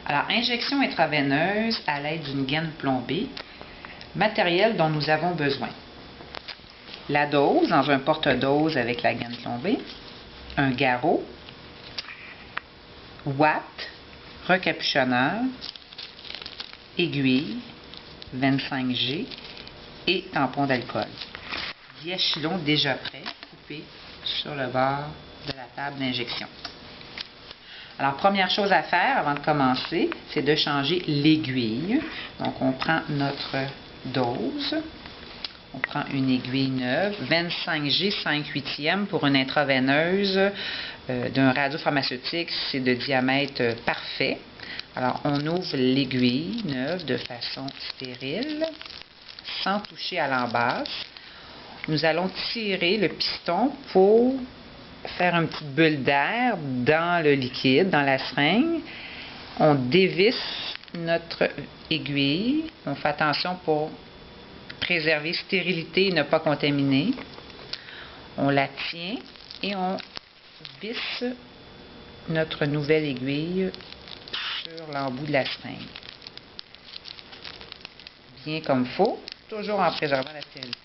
Alors, injection intraveineuse à l'aide d'une gaine plombée, matériel dont nous avons besoin. La dose dans un porte-dose avec la gaine plombée, un garrot, ouate, recapuchonneur, aiguille, 25G et tampon d'alcool. Diachylon déjà prêt, coupé sur le bord de la table d'injection. Alors, première chose à faire avant de commencer, c'est de changer l'aiguille. Donc, on prend notre dose. On prend une aiguille neuve, 25G 5/8e pour une intraveineuse d'un radiopharmaceutique, c'est de diamètre parfait. Alors, on ouvre l'aiguille neuve de façon stérile, sans toucher à l'embase. Nous allons tirer le piston pour faire une petite bulle d'air dans le liquide, dans la seringue. On dévisse notre aiguille. On fait attention pour préserver stérilité et ne pas contaminer. On la tient et on visse notre nouvelle aiguille sur l'embout de la seringue. Bien comme il faut, toujours en préservant la stérilité.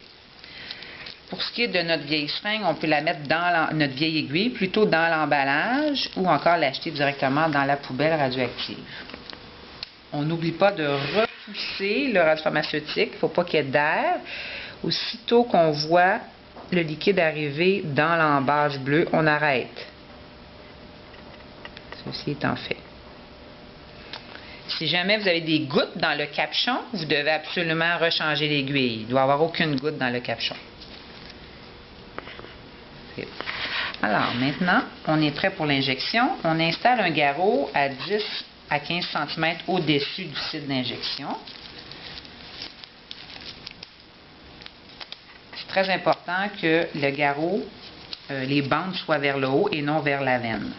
Pour ce qui est de notre vieille seringue, on peut la mettre dans notre vieille aiguille, plutôt dans l'emballage, ou encore l'acheter directement dans la poubelle radioactive. On n'oublie pas de repousser le radiopharmaceutique, il ne faut pas qu'il y ait d'air. Aussitôt qu'on voit le liquide arriver dans l'embase bleue, on arrête. Ceci étant fait. Si jamais vous avez des gouttes dans le capuchon, vous devez absolument rechanger l'aiguille. Il ne doit y avoir aucune goutte dans le capuchon. Alors, maintenant, on est prêt pour l'injection. On installe un garrot à 10 à 15 cm au-dessus du site d'injection. C'est très important que le garrot, les bandes soient vers le haut et non vers la veine.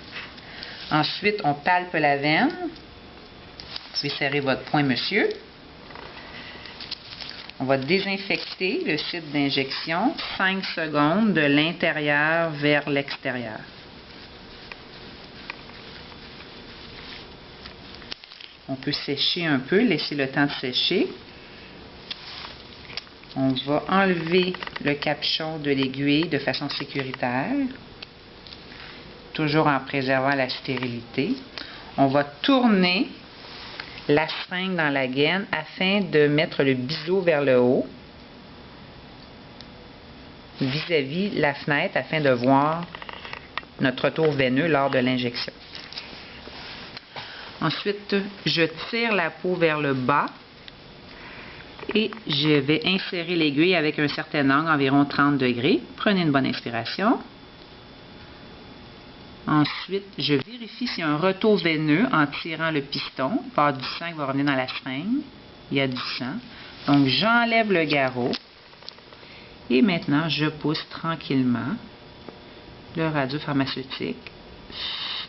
Ensuite, on palpe la veine. Vous pouvez serrer votre poing, monsieur. On va désinfecter le site d'injection 5 secondes de l'intérieur vers l'extérieur. On peut sécher un peu, laisser le temps de sécher. On va enlever le capuchon de l'aiguille de façon sécuritaire, toujours en préservant la stérilité. On va tourner la seringue dans la gaine afin de mettre le biseau vers le haut, vis-à-vis la fenêtre, afin de voir notre retour veineux lors de l'injection. Ensuite, je tire la peau vers le bas et je vais insérer l'aiguille avec un certain angle, environ 30 degrés. Prenez une bonne inspiration. Ensuite, je vérifie s'il y a un retour veineux en tirant le piston. Il va y avoir du sang qui va revenir dans la seringue. Il y a du sang. Donc, j'enlève le garrot. Et maintenant, je pousse tranquillement le radiopharmaceutique,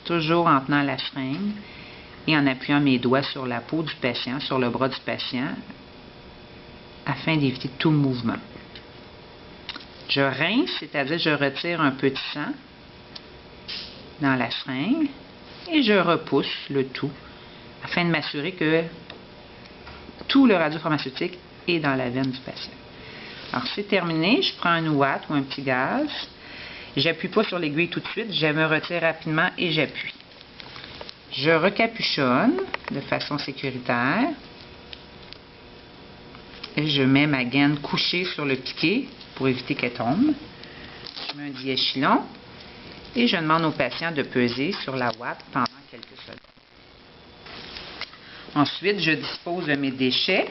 toujours en tenant la seringue et en appuyant mes doigts sur la peau du patient, sur le bras du patient, afin d'éviter tout mouvement. Je rince, c'est-à-dire je retire un peu de sang dans la seringue et je repousse le tout afin de m'assurer que tout le radiopharmaceutique est dans la veine du patient. Alors c'est terminé, je prends un ouate ou un petit gaz, j'appuie pas sur l'aiguille tout de suite, je me retire rapidement et j'appuie. Je recapuchonne de façon sécuritaire et je mets ma gaine couchée sur le piquet pour éviter qu'elle tombe. Je mets un diachylon et je demande au patient de peser sur la ouate pendant quelques secondes. Ensuite, je dispose de mes déchets,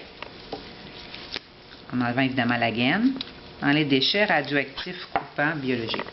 en enlevant évidemment la gaine, dans les déchets radioactifs coupants biologiques.